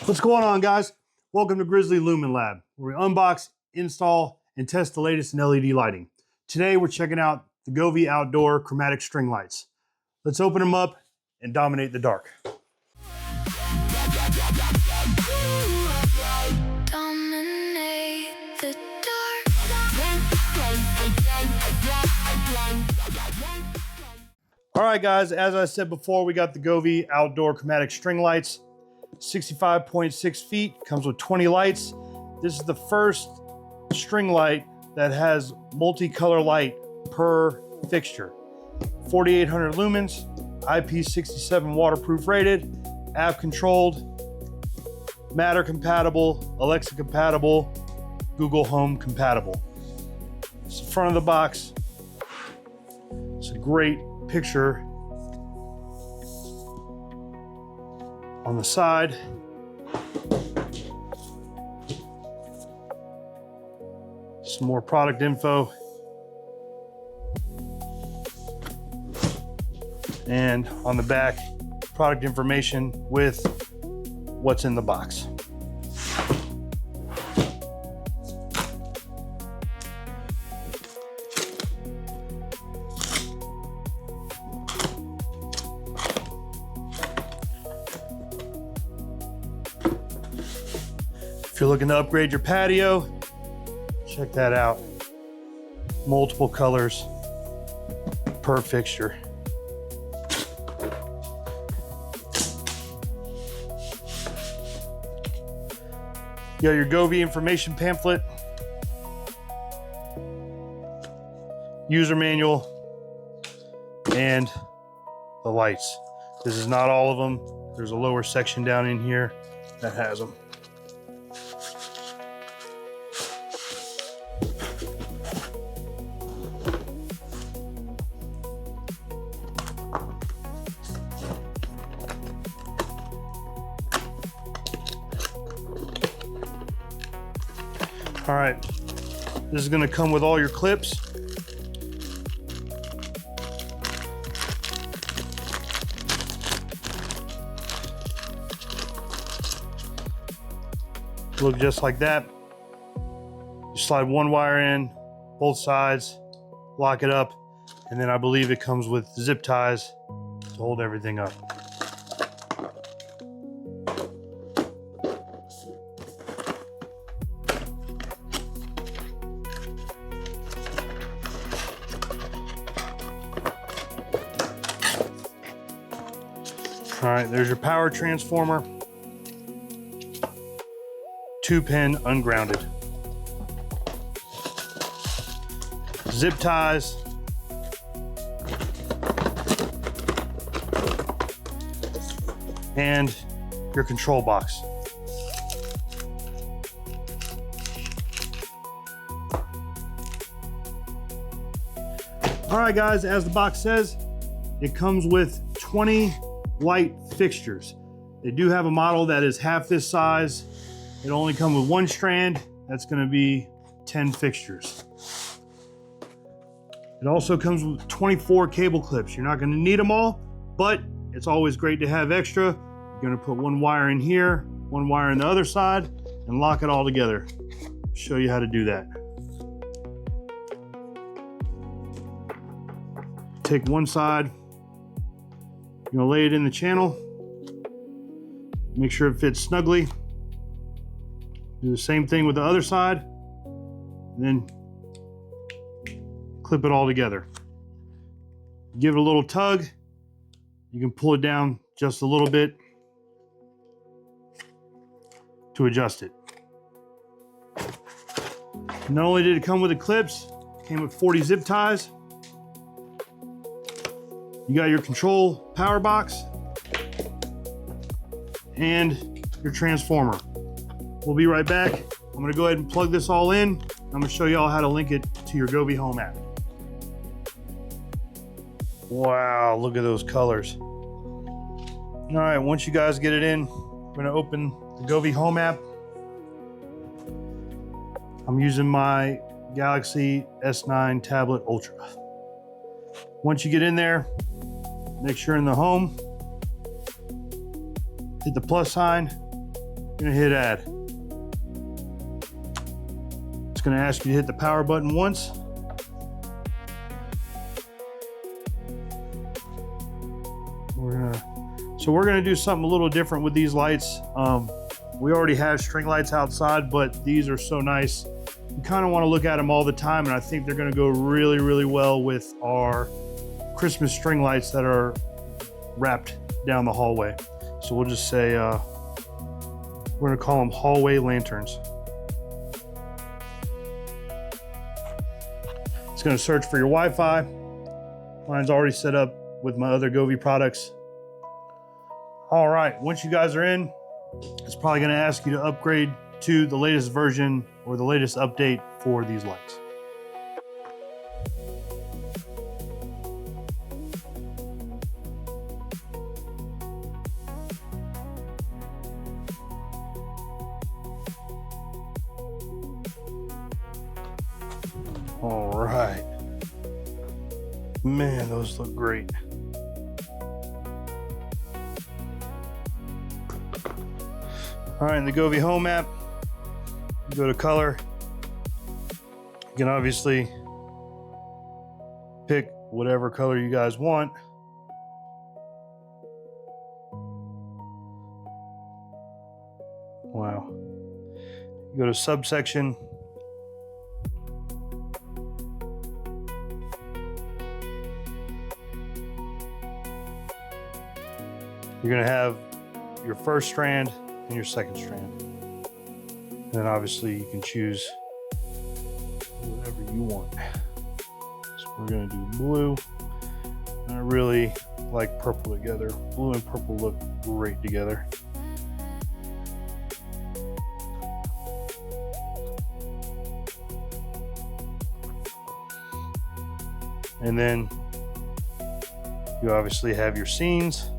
What's going on, guys? Welcome to Grizzly Lumen Lab, where we unbox, install, and test the latest in LED lighting. Today, we're checking out the Govee outdoor chromatic string lights. Let's open them up and dominate the dark. Dominate the dark. All right, guys, as I said before, we got the Govee outdoor chromatic string lights. 65.6 feet, comes with 20 lights. This is the first string light that has multicolor light per fixture. 4,800 lumens, IP67 waterproof rated, app controlled, Matter compatible, Alexa compatible, Google Home compatible. It's the front of the box. It's a great picture on the side. Some more product info. And on the back, product information with what's in the box. If you're looking to upgrade your patio, check that out. Multiple colors per fixture. You got your Govee information pamphlet, user manual, and the lights. This is not all of them. There's a lower section down in here that has them. All right, this is gonna come with all your clips. Look just like that. You slide one wire in, both sides, lock it up, and then I believe it comes with zip ties to hold everything up. All right, there's your power transformer. 2-pin ungrounded. Zip ties. And your control box. All right, guys, as the box says, it comes with 20 light fixtures. They do have a model that is half this size. It only comes with one strand. That's going to be 10 fixtures. It also comes with 24 cable clips. You're not going to need them all, but it's always great to have extra. You're going to put one wire in here, one wire on the other side, and lock it all together. I'll show you how to do that. Take one side, you're gonna lay it in the channel. Make sure it fits snugly. Do the same thing with the other side. And then clip it all together. Give it a little tug. You can pull it down just a little bit to adjust it. Not only did it come with the clips, it came with 40 zip ties. You got your control power box and your transformer. We'll be right back. I'm gonna go ahead and plug this all in. I'm gonna show you all how to link it to your Govee Home app. Wow, look at those colors. All right, once you guys get it in, we're gonna open the Govee Home app. I'm using my Galaxy S9 Tablet Ultra. Once you get in there, make sure in the home, hit the plus sign, You're gonna hit add. It's gonna ask you to hit the power button once. So we're gonna do something a little different with these lights. We already have string lights outside, but these are so nice. You kind of want to look at them all the time, and I think they're gonna go really, really well with our Christmas string lights that are wrapped down the hallway. So we'll just say, we're gonna call them hallway lanterns. It's gonna search for your Wi-Fi. Mine's already set up with my other Govee products. All right, once you guys are in, it's probably gonna ask you to upgrade to the latest version or the latest update for these lights. All right. Man, those look great. All right, in the Govee Home app, you go to color. You can obviously pick whatever color you guys want. Wow. You go to subsection. You're gonna have your first strand and your second strand. And then obviously you can choose whatever you want. So we're gonna do blue. And I really like purple together. Blue and purple look great together. And then you obviously have your scenes.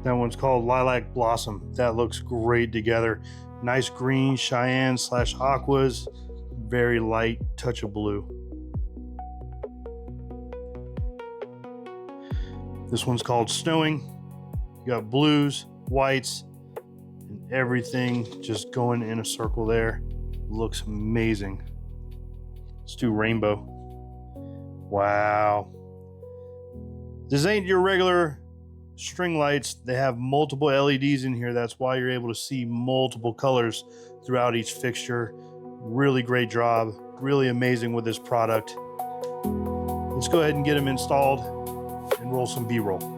That one's called Lilac Blossom. That looks great together. Nice green, cyan / aquas, very light touch of blue. This one's called Snowing. You got blues, whites, and everything just going in a circle there. Looks amazing. Let's do rainbow. Wow. This ain't your regular string lights. They have multiple LEDs in here. That's why you're able to see multiple colors throughout each fixture. Really great job. Really amazing with this product. Let's go ahead and get them installed and roll some B-roll.